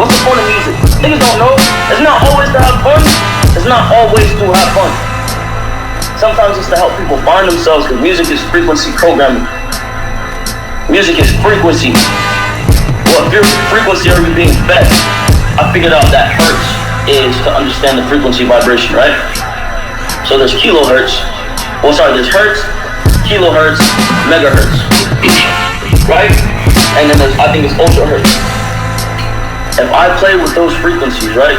What's the point of music? Niggas don't know. It's not always to have fun. It's not always to have fun. Sometimes it's to help people find themselves, because music is frequency programming. Music is frequency. Well, if your frequency are being fed, I figured out that hertz is to understand the frequency vibration, right? So there's kilohertz. There's hertz, kilohertz, megahertz, right? And then I think it's ultrahertz. If I play with those frequencies, right,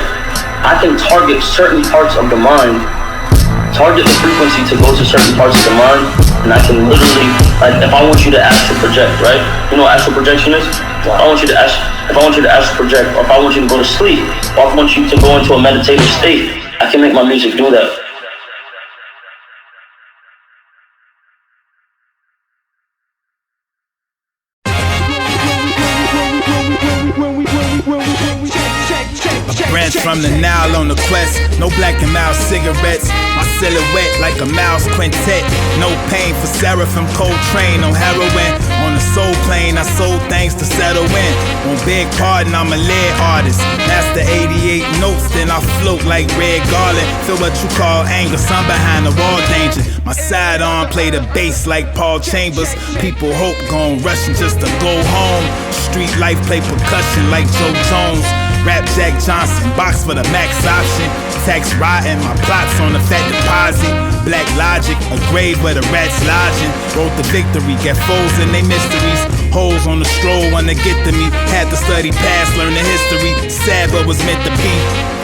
I can target certain parts of the mind, target the frequency to go to certain parts of the mind, and I can literally, like, if I want you to astral project, right? You know what astral projection is? If I want you to astral project, or if I want you to go to sleep, or if I want you to go into a meditative state, I can make my music do that. Branch from the Nile on the quest. No black and mild cigarettes. My silhouette like a mouse quintet. No pain for Seraphim Coltrane on heroin. On the soul plane, I sold things to settle in. On Big Pardon, I'm a lead artist. Master 88 notes, then I float like Red Garland. Feel what you call anger, sun behind the wall danger. My sidearm play the bass like Paul Chambers. People hope gon' rushing just to go home. Street life play percussion like Joe Jones. Rap Jack Johnson, box for the max option. Tax riding, my plots on the fat deposit. Black logic, a grave where the rats lodging. Wrote the victory, get foes in they mysteries. Holes on the stroll wanna get to me. Had to study past, learn the history. Sad but was meant to be.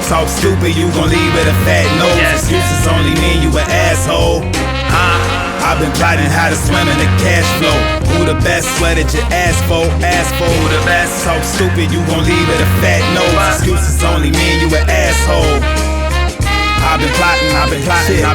Talk stupid, you gon' leave with a fat nose. Excuses only mean you an asshole. I've been plotting how to swim in the cash flow. Who the best? What did you ask for? Ask for who the best? Talk stupid, you gon' leave with a fat nose. Excuses only mean you an asshole. I've been plotting, I've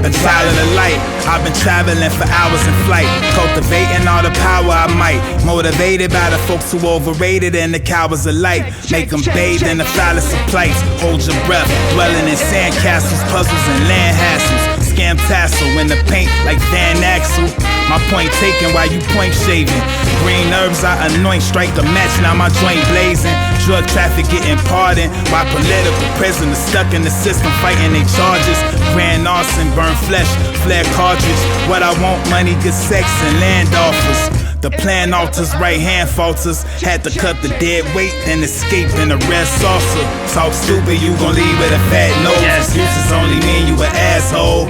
been following the light. I've been traveling for hours in flight, cultivating all the power I might. Motivated by the folks who overrated and the cowards alike. Make them bathe in the phallus of plights. Hold your breath, dwelling in sandcastles, puzzles and land hassles. Scam tassel in the paint like Van Axel. My point taken while you point shaving. Green herbs I anoint, strike a match, now my joint blazing. Drug traffic getting pardoned, while political prisoners stuck in the system fighting their charges. Grand arson, burn flesh, flare cartridge. What I want, money, good sex and land offers. The plan alters, right hand falters. Had to cut the dead weight, then escape in a red saucer. Talk stupid, you gon' leave with a fat nose. Excuses only mean you an asshole.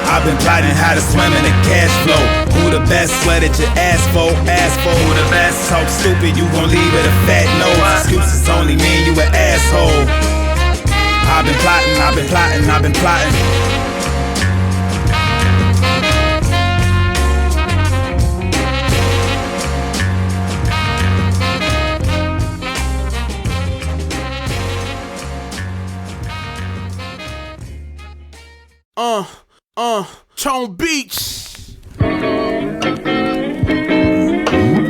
I've been plotting how to swim in the cash flow. Who the best? What did you ask for? Ask for who the best? Talk stupid, you gon' leave with a fat nose. Excuses only mean you an asshole. I've been plotting, I've been plotting, I've been plotting. Tone Beach.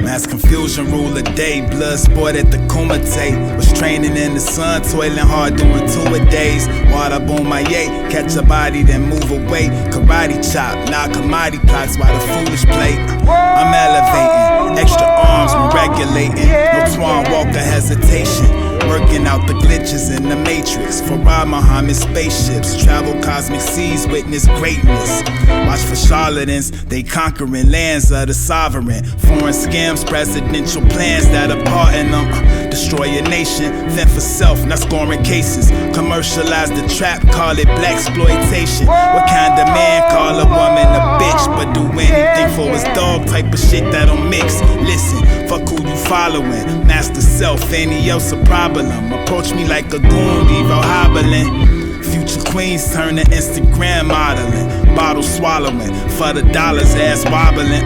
Mass confusion rule the day. Blood sport at the Kumite. Was training in the sun, toiling hard, doing 2 a days. Water boom my yay, catch a body then move away. Karate chop, now commodity plots while the foolish play. I'm elevating, extra arms, we regulating. No Twan Walker hesitation. Working out the glitches in the matrix. Farah Muhammad spaceships. Travel cosmic seas, witness greatness. Watch for charlatans, they conquering lands of the sovereign. Foreign scams, presidential plans that are part in them. Destroy a nation, fend for self, not scoring cases. Commercialize the trap, call it black exploitation. What kind of man call a woman a bitch, but do anything for his dog? Type of shit that don't mix. Listen, fuck who you following. Master self, any else a problem. Approach me like a goon, leave out hobbling. Future queens turn to Instagram modeling. Bottle swallowing, for the dollars ass wobbling.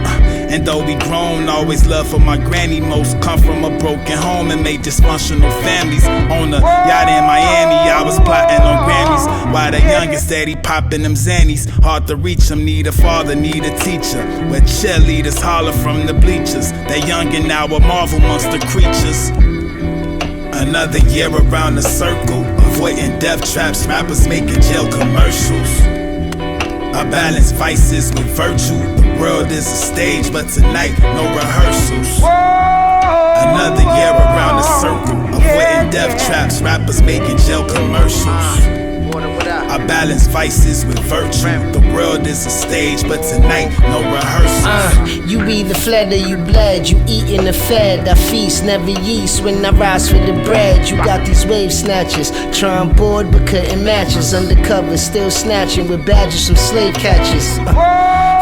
And though we grown, always love for my granny. Most come from a broken home and made dysfunctional families. On a yacht in Miami, I was plotting on Grammys. While the youngest steady popping them Xannies. Hard to reach them, need a father, need a teacher. Where cheerleaders holler from the bleachers. That youngin' now a marvel amongst the creatures. Another year around the circle, avoiding death traps, rappers making jail commercials. I balance vices with virtue. The world is a stage, but tonight, no rehearsals. Another year around the circle, avoiding death traps, rappers making jail commercials. I balance vices with virtue. The world is a stage, but tonight, no rehearsals. You either fled or you bled. You eatin' the fed. I feast, never yeast when I rise for the bread. You got these wave snatchers, trying board but couldn't match us. Undercover, still snatching with badges from slave catchers.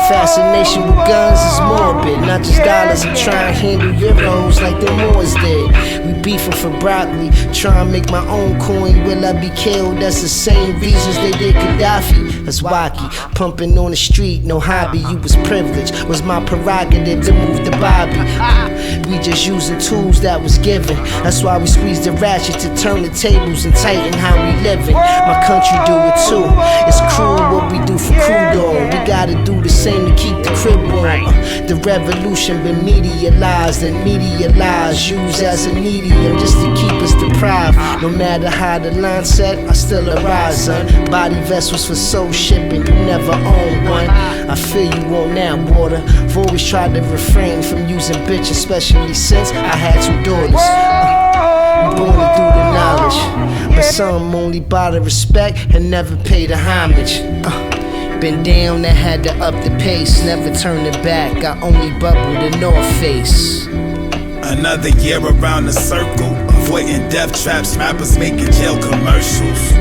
Fascination with guns is morbid. Not just dollars, I'm trying to handle euros like the Moors did. We beefing for broccoli, trying to make my own coin. Will I be killed? That's the same reasons they did Gaddafi. That's wacky, pumping on the street, no hobby. You was privileged, was my prerogative to move the Bobby. We just using tools that was given. That's why we squeeze the ratchet to turn the tables and tighten how we living. My country do it too. It's cruel what we do for crude oil. We gotta do the same to keep the crib warm. The revolution been medialized and medialized, used as a medium just to keep us deprived. No matter how the line set, I still arise, son. Body vessels for soul shipping, you never own one. I feel you on that water. I've always tried to refrain from using bitch, especially since I had 2 daughters. Born to do the knowledge, but some only buy the respect and never pay the homage. Been down and had to up the pace, never turned it back, I only bubble the North Face. Another year around the circle, avoiding death traps, rappers making jail commercials.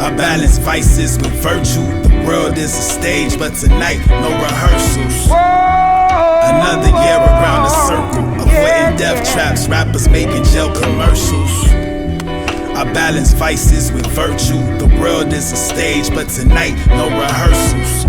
I balance vices with virtue, the world is a stage, but tonight, no rehearsals. Another year around the circle, avoiding death traps, rappers making jail commercials. I balance vices with virtue. The world is a stage, but tonight, no rehearsals.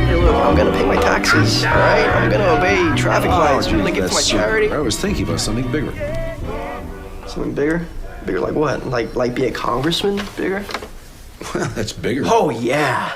Hey, look, I'm gonna pay my taxes, alright? I'm gonna obey traffic lights. I'm gonna give to my charity. I was thinking about something bigger. Something bigger? Bigger like what? Like be a congressman? Bigger? Well, that's bigger. Oh, yeah.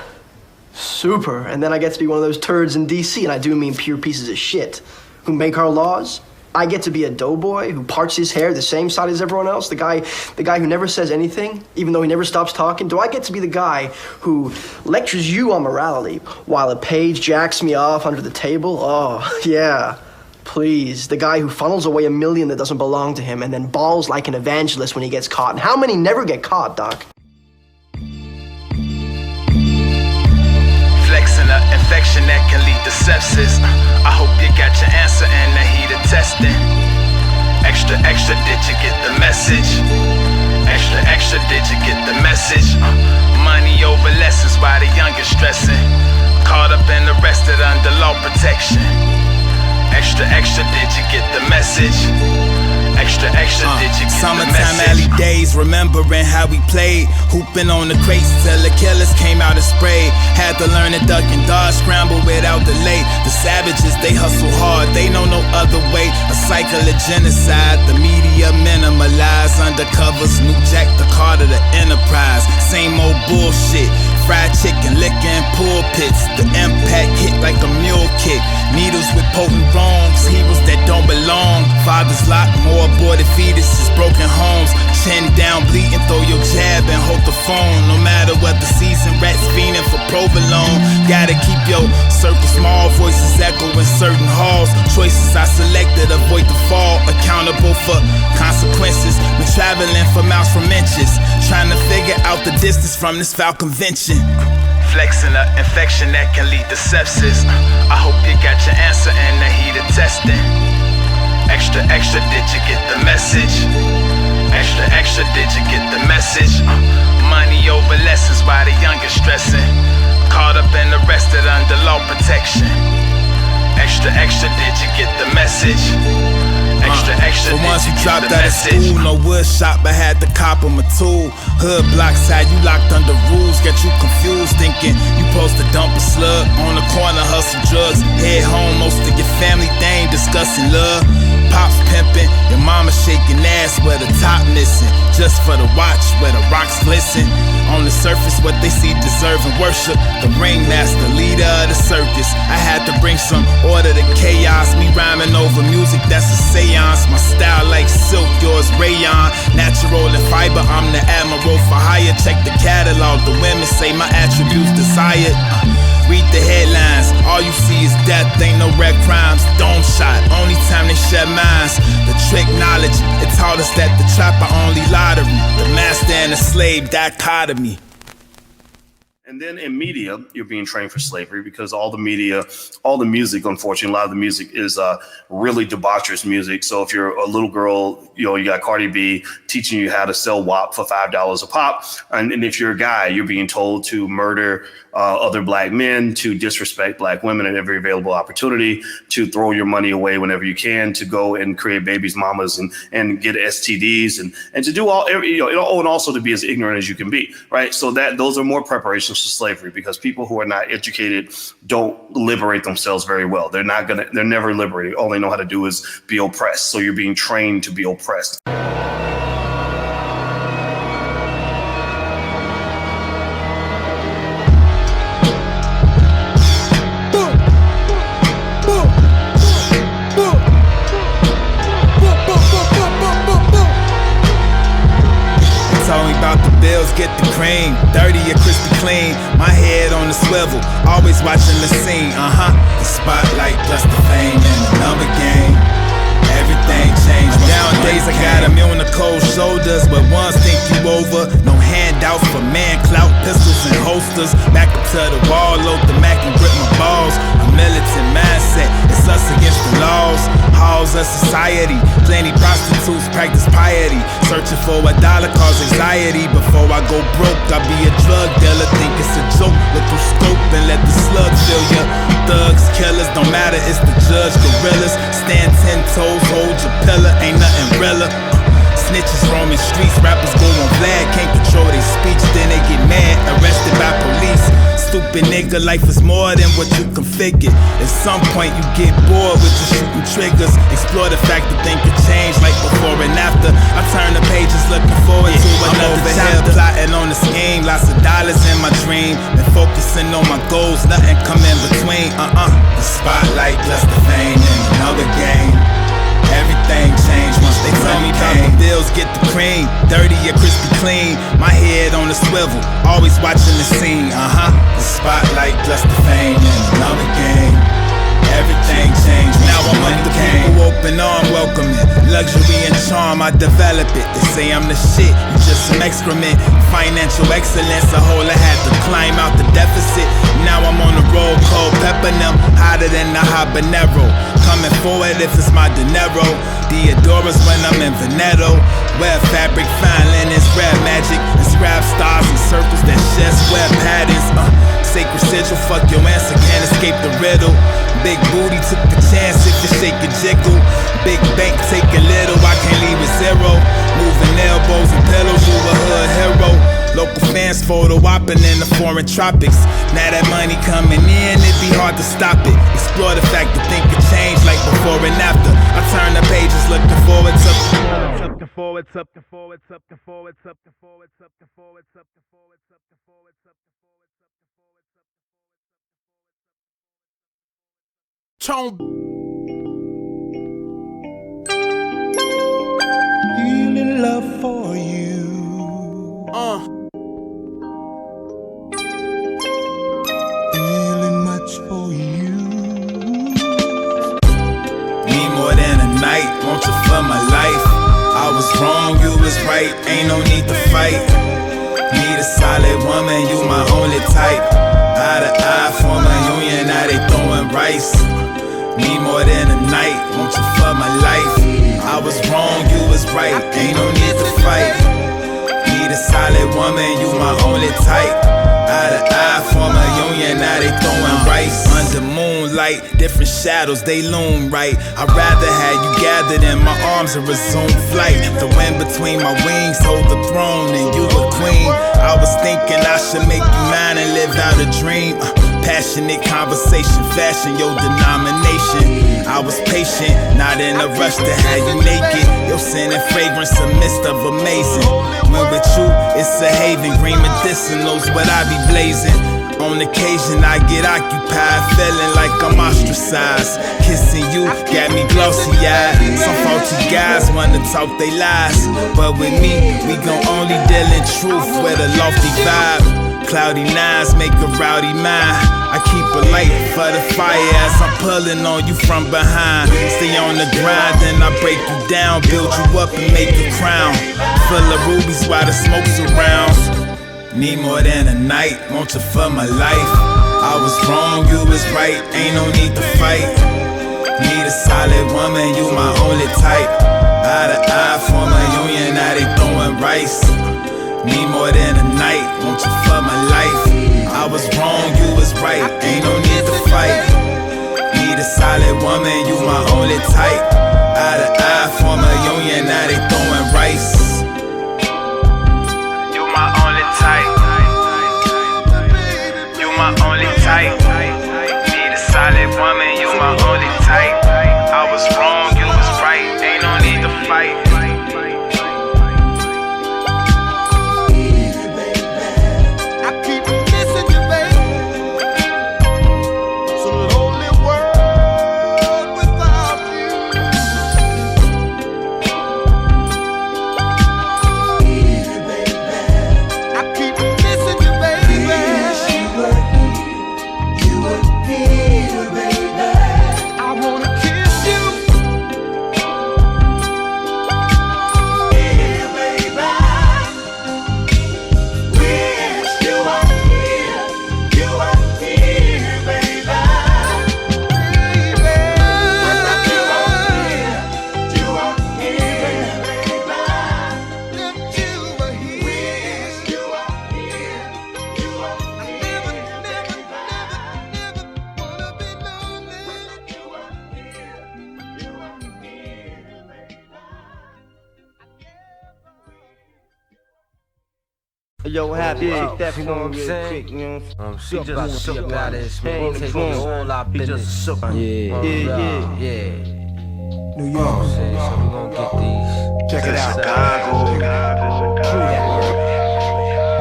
Super. And then I get to be one of those turds in DC, and I do mean pure pieces of shit, who make our laws. I get to be a doughboy who parts his hair the same side as everyone else, the guy who never says anything, even though he never stops talking. Do I get to be the guy who lectures you on morality while a page jacks me off under the table? Oh, yeah. Please. The guy who funnels away $1 million that doesn't belong to him and then bawls like an evangelist when he gets caught. And how many never get caught, Doc? Flexing an infection that can lead to sepsis. I hope you got your answer in the heat of testing. Extra, extra, did you get the message? Extra, extra, did you get the message? Money over lessons, why the young is stressing. Caught up and arrested under law protection. Extra, extra, did you get the message? Extra, extra, did you get the message? Summertime alley days, remembering how we played. Hooping on the crates till the killers came out and sprayed. Had to learn to duck and dodge, scramble without delay. The savages, they hustle hard, they know no other way. A cycle of genocide, the media minimalize. Undercovers, New Jack, the Carter, the Enterprise. Same old bullshit. Fried chicken, liquor in pulpits. The impact hit like a mule kick. Needles with potent wrongs, heroes that don't belong. Fathers locked, more aborted fetuses, broken homes. Chin down, bleeding, throw your jab and hold the phone. No matter what the season, rats fiending for provolone. Gotta keep your circle small, voices echo in certain halls. Choices I selected, avoid the fall. Accountable for consequences. Been traveling for miles from inches, trying to figure out the distance from this foul convention. Flexing an infection that can lead to sepsis. I hope you got your answer in the heat of testing. Extra, extra, did you get the message? Extra, extra, did you get the message? Money over lessons, why the young is stressing. Caught up and arrested under law protection. Extra, extra, did you get the message? Extra, extra, for once you dropped out of school, no wood shop, I had to cop 'em a tool. Hood blocks had you locked under rules, get you confused, thinking you supposed to dump a slug on the corner, hustle drugs. Head home, most of your family, they ain't discussing love. Pops pimping, your mama shaking ass where the top missing, just for the watch where the rocks glisten. On the surface, what they see deserving worship. The ringmaster, leader of the circus. I had to bring some order to chaos. Me rhyming over music, that's a seance. My style like silk, yours rayon. Natural and fiber, I'm the admiral for hire. Check the catalog, the women say my attributes desired. Read the the headlines. All you see is death, ain't no red crimes. Dome shot, only time they shed minds. The trick knowledge, it taught us that the trapper only lottery. The master and the slave dichotomy. And then in media, you're being trained for slavery because all the media, all the music, unfortunately, a lot of the music is really debaucherous music. So if you're a little girl, you got Cardi B teaching you how to sell WAP for $5 a pop. And if you're a guy, you're being told to murder other black men, to disrespect black women at every available opportunity, to throw your money away whenever you can, to go and create babies, mamas, and get STDs, and to do and also to be as ignorant as you can be, right? So those are more preparations for slavery, because people who are not educated don't liberate themselves very well. They're never liberated. All they know how to do is be oppressed. So you're being trained to be oppressed. Get the cream, dirty or crispy clean. My head on the swivel, always watching the scene. The spotlight plus the fame and the number game. Everything changed. Nowadays I got them on the cold shoulders, but ones think you over. No handout for man clout, pistols and holsters. Back up to the wall, load the Mac and grip my balls. A militant mindset, it's us against the laws. Halls of society, plenty prostitutes practice piety. Searching for $1 cause anxiety. Before I go broke, I'll be a drug dealer. Think it's a joke, look through scope and let the slug fill ya. Thugs, killers, don't matter, it's the judge. Gorillas, stand 10 toes, hold your pillar, ain't nothing realer. Snitches roaming streets, rappers go on Vlad, can't control their speech, then they get mad, arrested by police. Stupid nigga, life is more than what you can figure. At some point you get bored with your shooting triggers. Explore the fact that things can change like before and after. I turn the pages looking forward to another chapter. Plotting on the scheme, lots of dollars in my dream. Been focusing on my goals, nothing come in between. The spotlight plus the fame in another game. Everything changed once they tell me about the bills, get the cream, dirty or crispy clean. My head on the swivel, always watching the scene. The spotlight plus the fame in another game. Everything changed, now I'm under the people open arm welcoming. Luxury and charm, I develop it. They say I'm the shit, you just some excrement. Financial excellence, a hole I had to climb out the deficit. Now I'm on the road, cold pepper them, hotter than the habanero. Coming forward if it's my dinero. Deodoras when I'm in Veneto. Wear fabric, fine linens, rap magic, and scrap stars and circles that share square patterns. Sacred sigil, fuck your answer, can't escape the riddle. Big booty took a chance if you shake a jiggle. Big bank taking little, I can't leave it zero. Moving elbows and pillows, you a hood hero. Local fans photo opping in the foreign tropics. Now that money coming in, it'd be hard to stop it. Explore the fact that things could change like before and after. I turn the pages looking forward to Feeling love for you. Feeling much for you. Need more than a night, want you for my life. I was wrong, you was right, ain't no need to fight. Need a solid woman, you my only type. Eye to eye, form a union, now they throwing rice. Need more than a night, want you for my life. I was wrong, you was right, ain't no need to fight. Need a solid woman, you my only type. Eye to eye, form a union, now they throwing rice. Under moonlight, different shadows, they loom right. I'd rather have you gathered in my arms and resume flight. The wind between my wings hold the throne and you a queen. I was thinking I should make you mine and live out a dream. Passionate conversation, fashion your denomination. I was patient, not in a rush to have you naked. Your scent and fragrance, a mist of amazing. When with you, it's a haven. Green medicinals, what I be blazing. On occasion, I get occupied, feeling like I'm ostracized. Kissing you got me glossy-eyed. Some faulty guys wanna talk they lies, but with me, we gon' only deal in truth with a lofty vibe. cloudy nines make a rowdy mind. I keep a light for the fire as I'm pulling on you from behind. Stay on the grind, then I break you down, build you up and make a crown. Full of rubies while the smoke's around. Need more than a night, want you for my life. I was wrong, you was right, ain't no need to fight. Need a solid woman, you my only type. Eye to eye, form a union, now they throwing rice. Need more than a night, want you for my life. I was wrong, you was right, ain't no need to fight. Need a solid woman, you my only type. Eye to eye, form a union, now they throwing rice. You my only type. You my only type. Need a solid woman, you my only type. I was wrong, you was right, ain't no need to fight. Yo, happy, that, you know what I'm saying? Quick, you know, she just shook about this, man. Take all our business. Yeah. New York. So we gon' get these. Check it out. Chicago.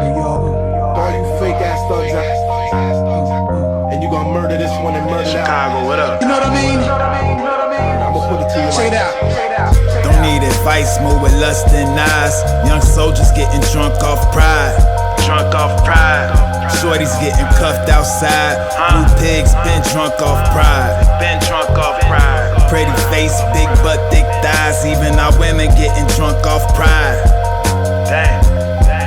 New York. All you fake ass thugs out. And you gonna murder this one and murder Chicago, what up? You know what I mean? I'ma put it to you. Check it out. Don't need advice, move with lust and eyes. Young soldiers getting drunk off pride. Drunk off pride. Shorties getting cuffed outside. Blue pigs been drunk off pride. Been drunk off pride. Pretty face, big butt, thick thighs. Even our women getting drunk off pride. Damn.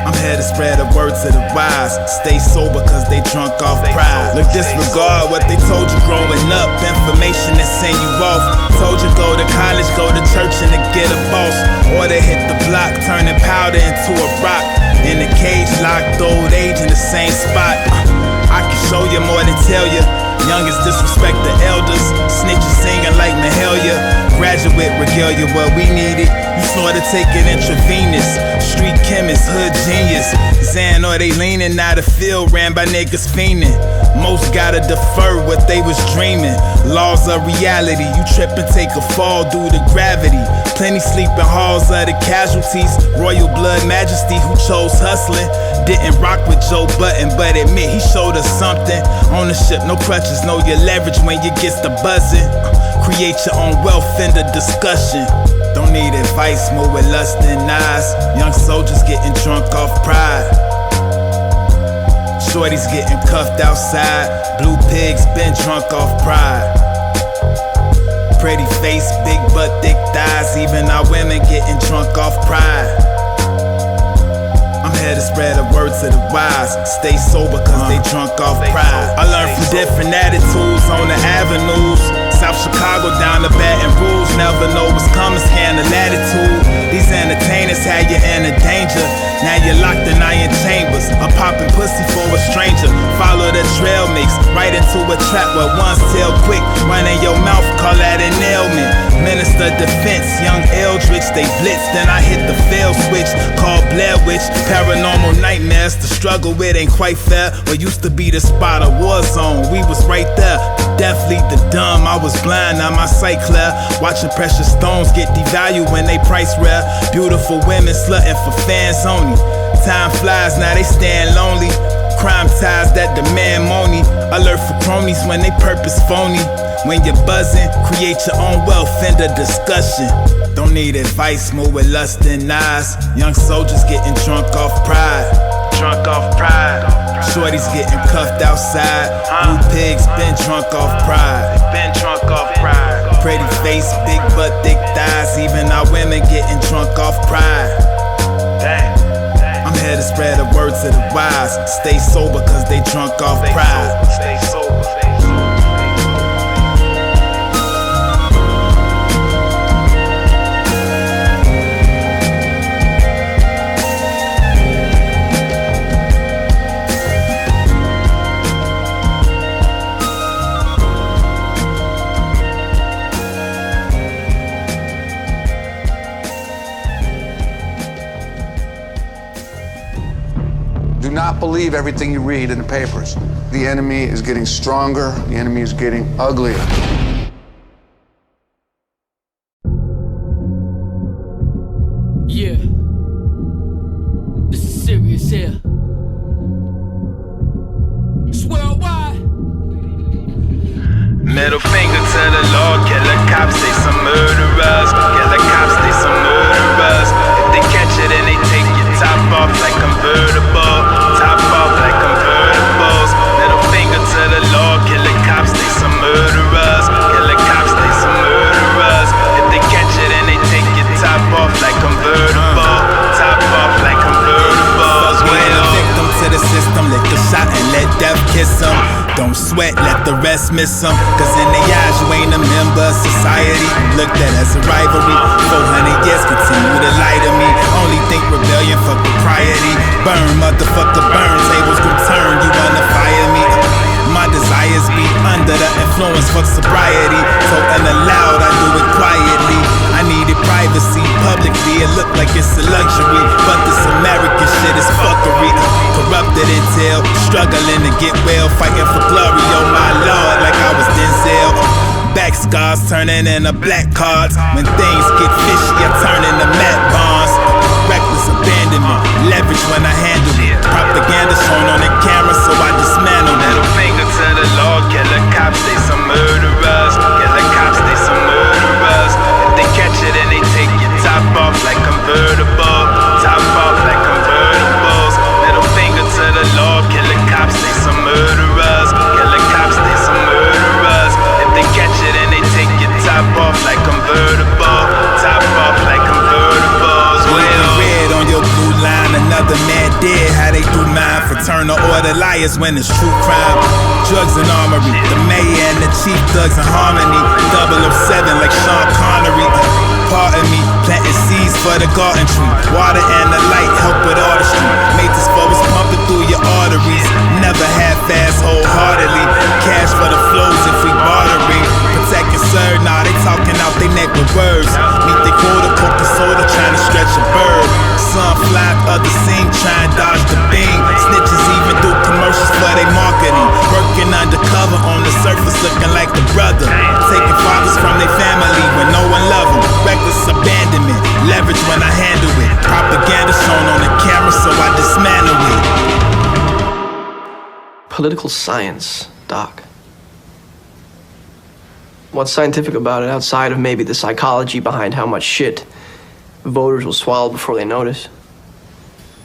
I'm here to spread the word to the wise. Stay sober cause they drunk off pride. Look, disregard what they told you growing up. Information that send you off. Told you go to college, go to church and to get a boss. Or they hit the block, turning powder into a rock. In the cage, locked old age in the same spot. I can show you more than tell you. Youngest disrespect the elders. Snitches singing like Mahalia. Graduate regalia, what we needed. You sorta take it intravenous. Street chemist, hood genius. Zan or they leaning, now the field ran by niggas fiending. Most gotta defer what they was dreaming. Laws of reality, you trip and take a fall due to gravity. Plenty sleeping halls of the casualties. Royal blood majesty who chose hustling. Didn't rock with Joe Button, but admit he showed us something. Ownership, no crutches, know your leverage when you gets the buzzing. Create your own wealth in the discussion. Don't need advice, move with lust and eyes. Young soldiers getting drunk off pride. Shorties getting cuffed outside. Blue pigs been drunk off pride. Pretty face, big butt, thick thighs. Even our women getting drunk off pride. I'm here to spread the word to the wise. Stay sober cause they drunk off pride. I learned from different attitudes on the avenues. South Chicago down to Baton Rouge. Never know what's coming, scan the latitude. These entertainers had you in a danger. Now you're locked in iron chambers. I'm popping pussy for a stranger. Follow the trail mix right into a trap where one's tail quick. Running your mouth, call that an ailment. Minister defense, young Eldritch, they blitz. Then I hit the fail switch, called Blair Witch. Paranormal nightmares, the struggle with ain't quite fair. What used to be the spot, a war zone, we was right there. Death lead the dumb, I was blind, now my sight clear. Watching precious stones get devalued when they price rare. Beautiful women slutting for fans only. Time flies, now they stand lonely. Crime ties that demand money. Alert for cronies when they purpose phony. When you're buzzing, create your own wealth in the discussion. Don't need advice, move with lust and eyes. Young soldiers getting drunk off pride. Drunk off pride. shorties getting cuffed outside. Blue pigs been drunk off pride. Pretty face, big butt, thick thighs. Even our women getting drunk off pride. I'm here to spread the word to the wise. Stay sober cause they drunk off pride. Stay sober. Do not believe everything you read in the papers. The enemy is getting stronger. The enemy is getting uglier. Yeah. This is serious here. It's worldwide. Middle finger to the law, killer cops, they some murderers. Killer cops, they some murderers. If they catch it, then they take your top off like convertible. Top off like convertibles. Middle finger to the law, killer cops, they some murderers. Killer cops, they some murderers. If they catch it, then they take your top off like convertible. Top off like convertibles. Being a victim to the system, lick the shot and let death kiss them. Don't sweat, let the rest miss them. Cause in their eyes you ain't a member of society. Looked at as a rivalry. 400 years continue to lie to me. Only think rebellion, fuck propriety. Burn, motherfucker, burn. Tables gon' turn, you wanna fire me. My desires be under the influence, fuck sobriety. Talking aloud, I do it quietly. I needed privacy, publicly it look like it's a luxury. But this American shit is fuckery. Corrupted intel, struggling to get well. Fighting for glory, oh my lord, like I was Denzel. Back scars turning into black cards. When things get fishy, I turn into matte bonds. Reckless abandonment, leverage when I handle it. Propaganda shown on the camera, so I dismantle it. Middle finger to the law, killer cops, they some murderers. Killer cops, they some murderers. If they catch it, then they take your top off like convertible. Top off like convertibles. Middle finger to the law, killer cops, they some murderers. Killer cops, they some murderers. If they catch it, then they take your top off like convertible. Top off like convertibles. Red on your blue line, another man dead. How they do mine? Fraternal order liars when it's true crime. Drugs and armory, the mayor and the chief thugs in harmony. 007 like Sean Connery. Pardon me, planting seeds for the garden tree. Water and the light help with artistry. Made this forest pumping through your arteries. Never half-ass wholeheartedly. Cash for the flows if we bartering. Protect and serve, nah, they talking out they neck with words. Meet they quota, coke the soda, trying to stretch a bird. Some fly, other sing, try and dodge the beam. Snitches even do commercials for their marketing. Working undercover on the surface, looking like the brother. Taking fathers from their family when no one love them. Reckless abandonment, leverage when I handle it. Propaganda shown on the camera, so I dismantle it. Political science, Doc. What's scientific about it outside of maybe the psychology behind how much shit voters will swallow before they notice?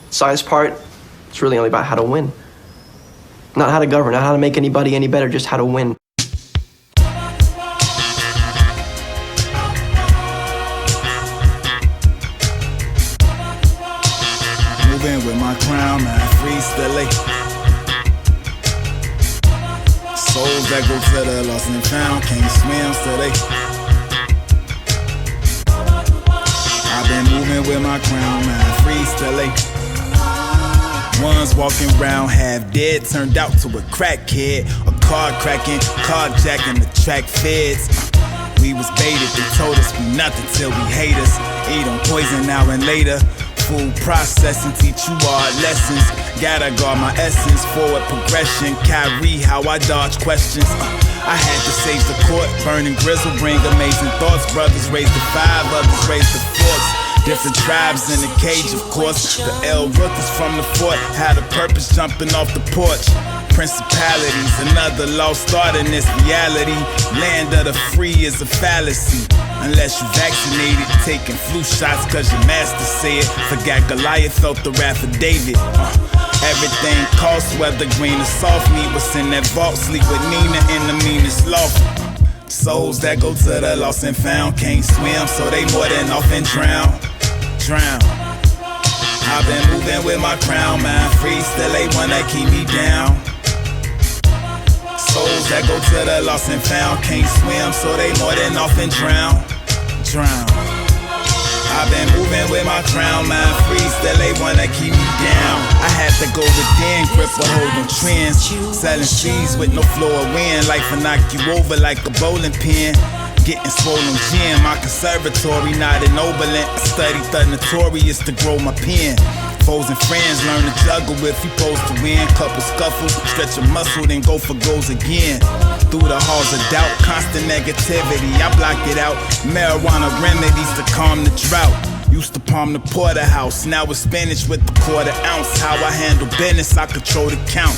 The science part, it's really only about how to win. Not how to govern, not how to make anybody any better, just how to win. Moving with my crown, man, freestyling. Souls that go to the lost and found, can't swim, so they. I've been moving with my crown, man, freestyling. Ones walking around half dead, turned out to a crackhead. A card cracking, carjacking the track feds. We was baited, they told us we nothing till we hate us. Eat on poison now and later. Food processing, teach you hard lessons. Gotta guard my essence, forward progression. Kyrie, how I dodge questions. I had to sage the court, burning grizzle, bring amazing thoughts. Brothers raised the 5, others raised the forks. Different tribes in the cage, of course. The L rookies from the fort had a purpose jumping off the porch. Principalities, another lost art in this reality. Land of the free is a fallacy. Unless you vaccinated, taking flu shots cause your master said. Forgot Goliath felt the wrath of David. Everything costs, whether green or soft meat. What's in that vault? Sleep with Nina in the meanest loft. Souls that go to the lost and found can't swim, so they more than often drown. I've been moving with my crown, mind free, still they wanna keep me down. Souls that go to the lost and found can't swim, so they more than often drown. I've been moving with my crown, mind free, still they wanna keep me down. I had to go within, grip a hold on trends. Selling seeds with no flow of wind, life will knock you over like a bowling pin. Getting swollen gin, my conservatory not ennobling. I studied the notorious to grow my pen. Foes and friends learn to juggle if you supposed to win. Couple scuffles, stretch a muscle, then go for goals again. Through the halls of doubt, constant negativity, I block it out. Marijuana remedies to calm the drought. Used to palm the porterhouse, now it's spinach with the quarter ounce. How I handle business, I control the count.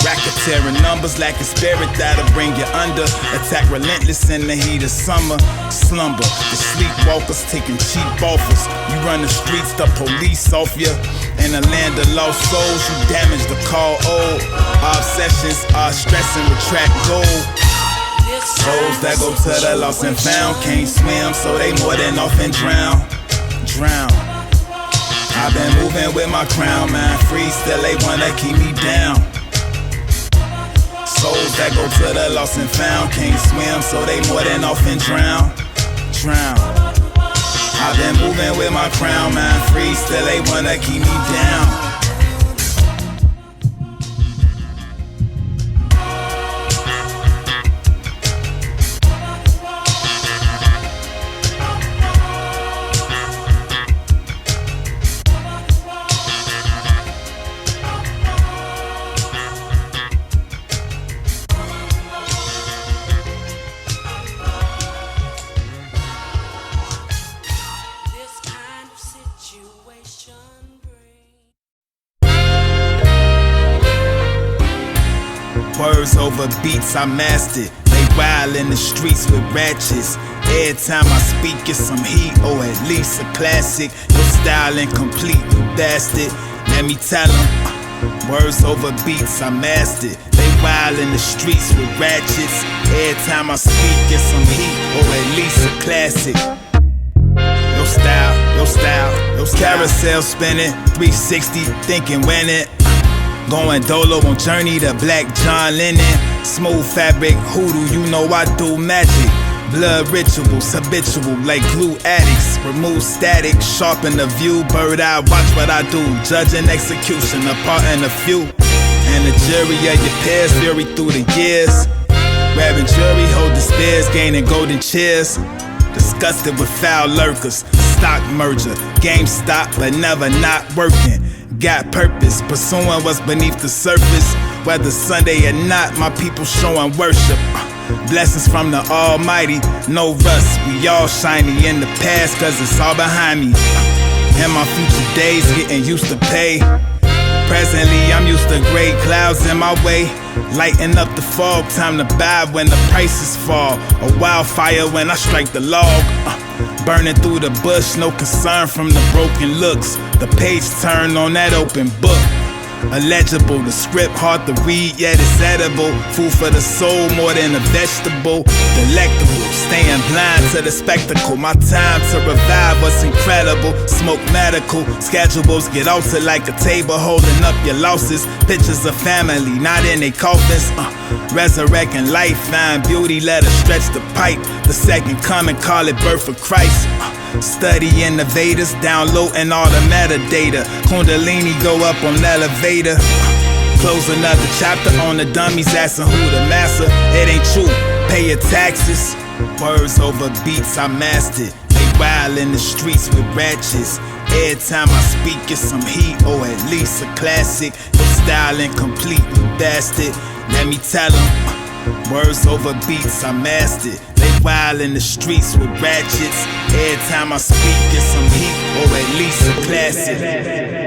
Racketeering numbers, lacking spirit that'll bring you under. Attack relentless in the heat of summer. Slumber, the sleepwalkers taking cheap offers. You run the streets, the police off ya. In a land of lost souls, you damage the call old. Our obsessions are stressing, retract gold. Souls that go to the lost and found can't swim, so they more than often drown. I've been moving with my crown, mind free, still they wanna keep me down. Souls that go to the lost and found can't swim, so they more than often drown. I've been moving with my crown, mind free, still they wanna keep me down. Words over beats, I mastered. They wild in the streets with ratchets. Every time I speak, it's some heat, or at least a classic. Your style incomplete, you bastard. Let me tell them. Words over beats, I mastered. They wild in the streets with ratchets. Every time I speak, it's some heat, or at least a classic. Your style. Carousel spinning, 360, thinking winning. Going dolo on journey to Black John Lennon. Smooth fabric, hoodoo, you know I do magic. Blood rituals, habitual like glue addicts. Remove static, sharpen the view. Bird eye, watch what I do. Judge and execution, a part and a few. And the jury of your peers, fury through the years. Grabbing jury, holding spears, gaining golden chairs. Disgusted with foul lurkers. Stock merger, GameStop, but never not working. Got purpose, pursuing what's beneath the surface. Whether Sunday or not, my people showing worship. Blessings from the Almighty, no rust. We all shiny in the past, cause it's all behind me. And my future days getting used to pay. Presently, I'm used to gray clouds in my way. Lighting up the fog, time to buy when the prices fall. A wildfire when I strike the log. Burning through the bush, no concern from the broken looks. The page turn on that open book. Illegible, the script hard to read, yet it's edible. Food for the soul more than a vegetable. Delectable, staying blind to the spectacle. My time to revive what's incredible. Smoke medical, schedules get altered like a table holding up your losses. Pictures of family, not in their coffins. Resurrecting life, find beauty, let her stretch the pipe. The second coming, call it birth of Christ. Studying the Vedas, downloading all the metadata. Kundalini go up on elevator. Close another chapter on the dummies, asking who the master. It ain't true, pay your taxes. Words over beats, I mastered. They wild in the streets with ratchets. Every time I speak, it's some heat, or at least a classic. Your style incomplete, you bastard. Let me tell them. Words over beats, I mastered. They wild in the streets with ratchets. Every time I speak, it's some heat, or at least a classic.